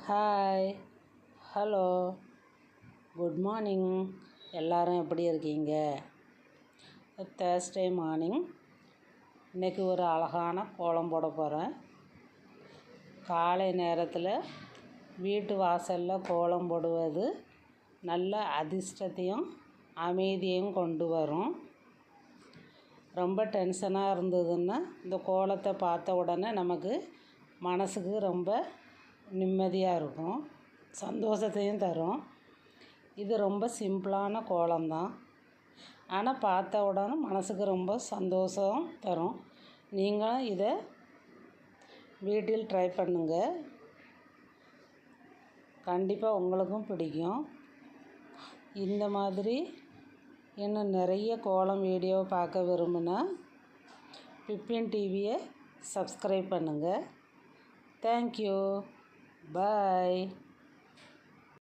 Hi, hello, good morning. எல்லோரும் எப்படி இருக்கீங்க? Thursday morning. இன்றைக்கி ஒரு அழகான கோலம் போட போகிறேன். காலை நேரத்தில் வீட்டு வாசலில் கோலம் போடுவது நல்ல அதிர்ஷ்டத்தையும் அமைதியையும் கொண்டு வரும். ரொம்ப டென்ஷனாக இருந்ததுன்னா இந்த கோலத்தை பார்த்த உடனே நமக்கு மனசுக்கு ரொம்ப நிம்மதியாக இருக்கும், சந்தோஷத்தையும் தரும். இது ரொம்ப சிம்பிளான கோலம்தான், ஆனால் பார்த்த உடனே மனசுக்கு ரொம்ப சந்தோஷம் தரும். நீங்களும் இதை வீட்டில் ட்ரை பண்ணுங்கள், கண்டிப்பாக உங்களுக்கும் பிடிக்கும். இந்த மாதிரி இன்னும் நிறைய கோலம் வீடியோ பார்க்க விரும்புனா பிபின் டிவியை சப்ஸ்கிரைப் பண்ணுங்கள். தேங்க்யூ. Bye.